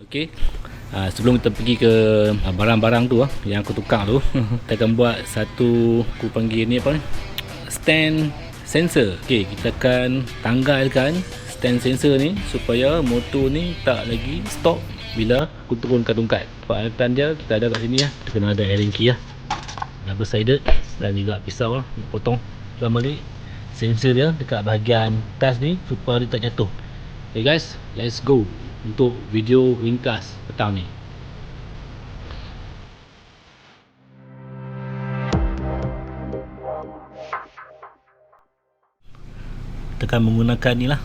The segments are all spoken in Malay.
Okey. Sebelum kita pergi ke barang-barang tu yang aku tukar tu, kita akan buat satu, aku panggil ni apa ni, stand sensor. Okey, kita akan tanggalkan stand sensor ni supaya motor ni tak lagi stop bila aku turunkan tongkat. Peralatan dia kita ada kat sini lah. Kita kena ada Allen key lah, double sided, dan juga pisau lah untuk potong balik sensor dia dekat bahagian atas ni supaya dia tak jatuh. Okay guys, let's go untuk video ringkas petang ni. Kita akan menggunakan ni lah,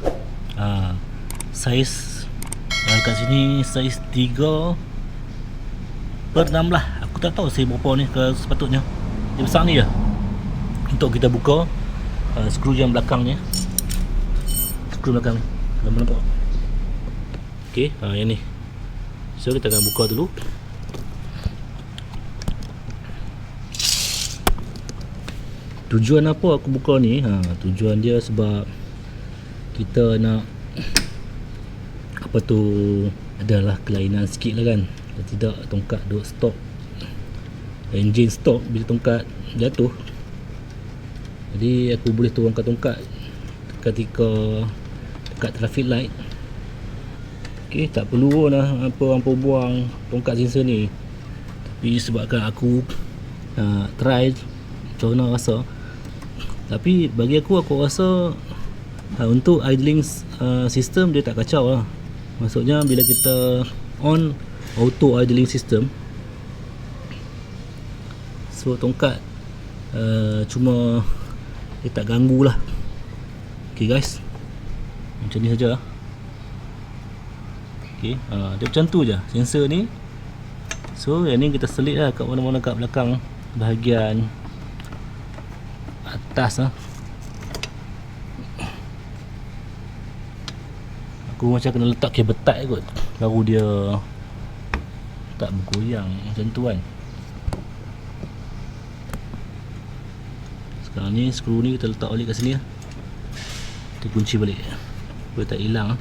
saiz yang kat sini saiz 3/6 lah. Aku tak tahu saiz berapa ni ke sepatutnya. Dia besar ni je untuk kita buka skru yang belakangnya. Skru belakang ni nampak. Okey, yang ni. So kita akan buka dulu. Tujuan apa aku buka ni? Tujuan dia sebab kita nak apa tu, adalah kelainan sikit lah kan. Dan tidak tongkat duk stop, engine stop bila tongkat jatuh. Jadi aku boleh turunkan tongkat ketika dekat traffic light. Okey, tak perlu lah apa buang tongkat sensor ni. Tapi sebabkan aku try macam mana rasa. Tapi bagi aku rasa untuk idling system dia tak kacau lah. Maksudnya bila kita on auto idling system, so tongkat cuma dia tak ganggu lah. Okay guys, macam ni saja. Okay, dia macam tu je sensor ni. So yang ni kita selit lah kat mana-mana kat belakang bahagian atas lah. Aku macam kena letak kabel tight kot baru dia tak bergoyang macam tu kan. Sekarang ni skru ni kita letak balik kat sini lah. Kita kunci balik supaya tak hilang.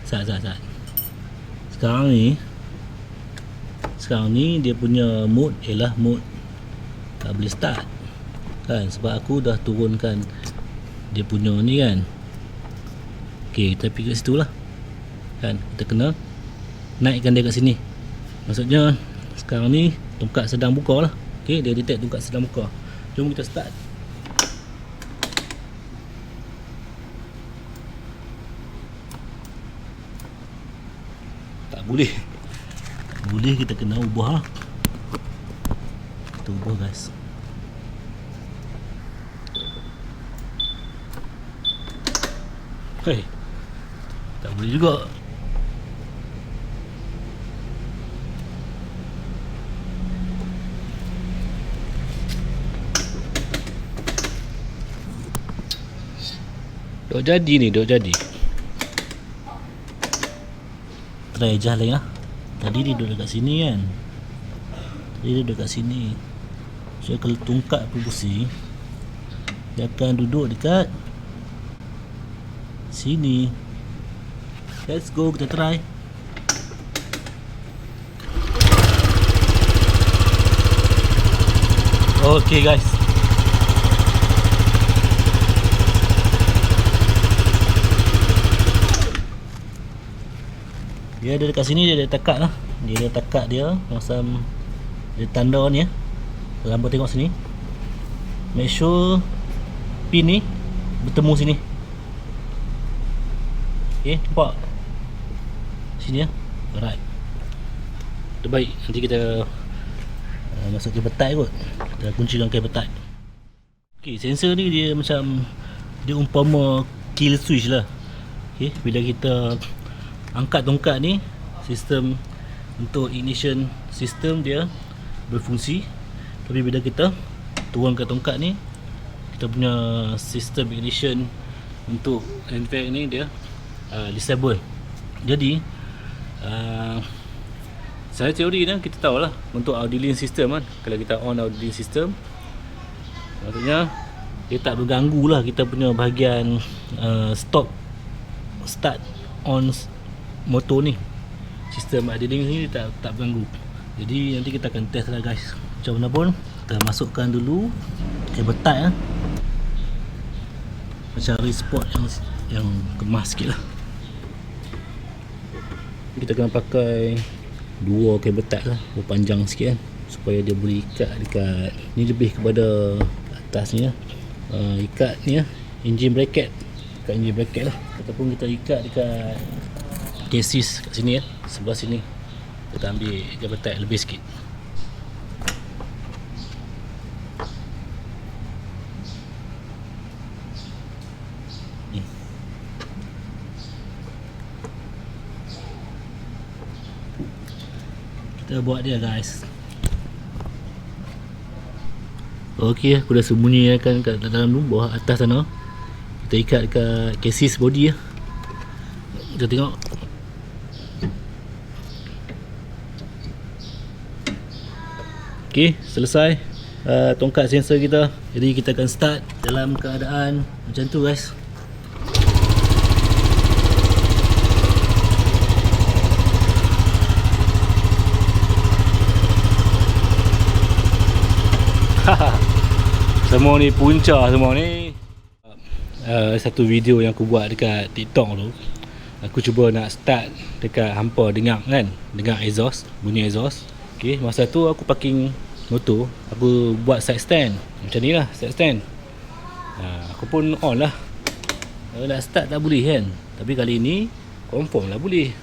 Sat. Sekarang ni dia punya mode ialah mode tak boleh start kan, sebab aku dah turunkan dia punya ni kan. Ok, kita pergi kat situ lah kan. Kita kena naikkan dia kat sini. Maksudnya sekarang ni tongkat sedang buka lah. Ok, dia detect tongkat sedang buka. Jom kita start. Tak boleh, kita kena ubah lah. Kita ubah guys. Tak boleh juga. Dok jadi. Try je lah ya. Tadi dia duduk dekat sini kan. So kalau tongkat berfungsi, dia akan duduk dekat sini. Let's go, kita try. Okay guys, dia ada dekat sini. Dia ada takat lah. Dia ada takat dia macam dia tanda ni ya. Lampu tengok sini. Make sure pin ni bertemu sini. Okay, nampak sini ya. Alright, terbaik. Nanti kita masuk kabel tight kot. Kita kuncikan kabel tight. Okay, sensor ni dia macam, dia umpama kill switch lah. Okay, bila kita angkat tongkat ni, sistem untuk ignition system dia berfungsi. Tapi bila kita turunkan tongkat ni, kita punya sistem ignition untuk handbrake ni dia disable. Jadi saya teori ni kita tahulah untuk idling system kan, kalau kita on idling system, maksudnya dia tak berganggu lah kita punya bahagian start on motor ni. Sistem idling ni tak berganggu. Jadi nanti kita akan test lah guys. Macam mana pun kita masukkan dulu cable tie lah. Cari spot yang kemas sikit lah. Kita kena pakai 2 cable tie lah, berpanjang sikit kan, supaya dia boleh ikat dekat ni, lebih kepada atas ni lah. Ikat ni lah, engine bracket, dekat engine bracket lah, ataupun kita ikat dekat chassis kat sini ya, sebelah sini. Kita ambil cable tie lebih sikit. Kita buat dia guys. Okey, aku dah sembunyikan kat dalam tu, bawah atas sana. Kita ikat dekat chassis body ya. Kita tengok. Okey, selesai tongkat sensor kita. Jadi kita akan start dalam keadaan macam tu guys. Semua ni punca semua ni. Satu video yang aku buat dekat TikTok tu, aku cuba nak start dekat hampa dengar kan, dengar exhaust, bunyi exhaust. Okay, masa tu aku parking motor, aku buat side stand macam ni lah, side stand. Aku pun on lah. Nak start tak boleh kan, tapi kali ni confirm lah boleh.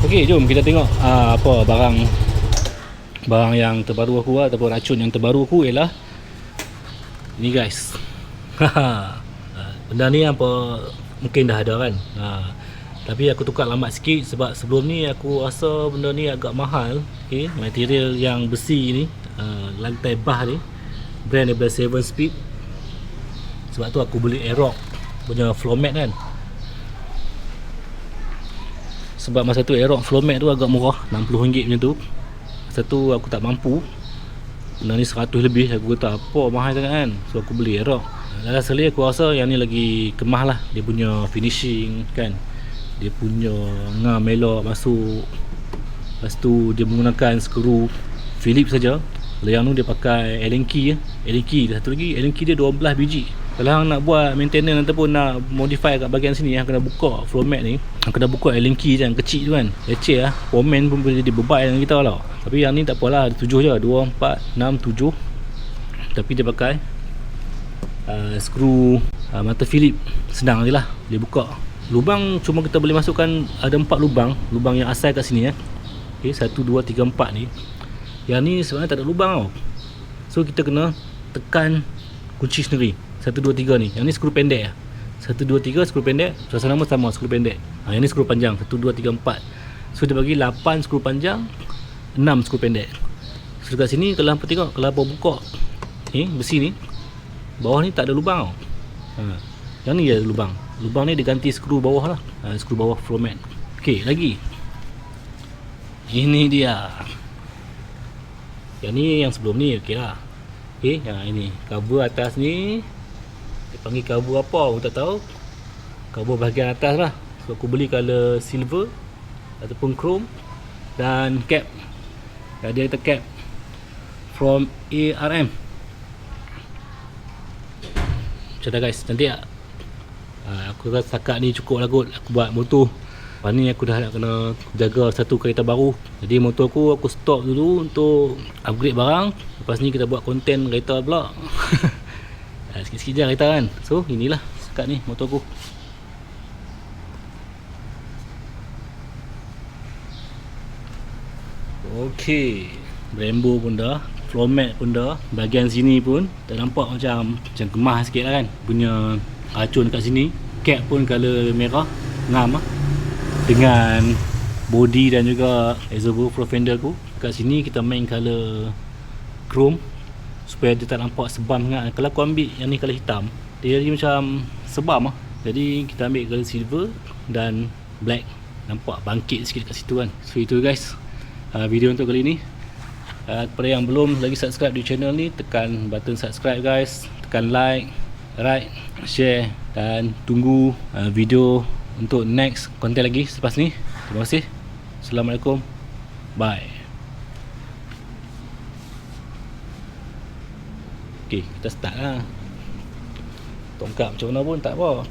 Okey, jom kita tengok apa barang yang terbaru aku lah, ataupun racun yang terbaru aku ialah ni guys. Benda ni apa mungkin dah ada kan, tapi aku tukar lambat sikit sebab sebelum ni aku rasa benda ni agak mahal. Okay, material yang besi ni, lantai bah ni brand daripada 7 Speed. Sebab tu aku beli Aerox punya floor mat kan. Sebab masa tu Aerox floor mat tu agak murah, RM60 macam tu. Masa tu aku tak mampu. Benda ni 100 lebih, aku kata apa mahal sangat kan. So aku beli Aerox. Dan sekali aku rasa yang ni lagi kemah lah. Dia punya finishing kan, dia punya ngam elok masuk. Lepas tu dia menggunakan skru Phillips saja. Kalau yang tu dia pakai Allen key ya. Allen key, satu lagi Allen key dia 12 biji. Kalau hang nak buat maintenance ataupun nak modify kat bahagian sini, hang kena buka floor mat ni, hang kena buka Allen key je, kecil tu kan. Leceh lah, foreman pun boleh jadi beban dengan kita lah. Tapi yang ni tak apalah, ada 7 je, 2, 4, 6, 7. Tapi dia pakai skru mata Phillips, senang je lah dia buka. Lubang cuma kita boleh masukkan, ada 4 lubang yang asal kat sini ya. Okay, 1, 2, 3, 4 ni. Yang ni sebenarnya tak ada lubang tau. So kita kena tekan kunci sendiri, 1, 2, 3 ni. Yang ni skru pendek lah, 1, 2, 3 skru pendek. Suasana nama sama, skru pendek. Yang ni skru panjang, 1, 2, 3, 4. So dia bagi 8 skru panjang, 6 skru pendek. So dekat sini kalau hampa tengok, kalau hampa buka ni besi ni, bawah ni tak ada lubang tau. Yang ni ada lubang. Lubang ni dia ganti skru bawah lah, skru bawah floor mat. Ok, lagi ini dia. Yang ni yang sebelum ni ok lah. Ok, yang ini cover atas ni, dia panggil cover apa aku tak tahu. Cover bahagian atas lah. So aku beli color silver ataupun chrome. Dan cap, dia kata cap from ARM. Macam dah guys, nanti aku rasa setakat ni cukup lah kot aku buat motor. Lepas ni aku dah nak kena jaga satu kereta baru. Jadi motor aku stop dulu untuk upgrade barang. Lepas ni kita buat konten kereta pula. Sikit-sikit je kereta kan. So inilah setakat ni motor aku. Ok, Brembo pun dah, floor mat pun dah, bahagian sini pun dah nampak macam kemah sikit lah kan. Punya racun kat sini. Cap pun color merah, ngam lah, dengan body dan juga reservoir floor fender aku. Kat sini kita main color chrome supaya dia tak nampak sebam sangat. Kalau aku ambil yang ni color hitam, dia jadi macam sebam lah. Jadi kita ambil color silver dan black. Nampak bangkit sikit kat situ kan. So itu guys, video untuk kali ni. Kepada yang belum lagi subscribe di channel ni, tekan button subscribe guys, tekan like, right, share, dan tunggu video untuk next konten lagi selepas ni. Terima kasih. Assalamualaikum. Bye. Okay, kita start lah. Tongkat macam mana pun tak apa.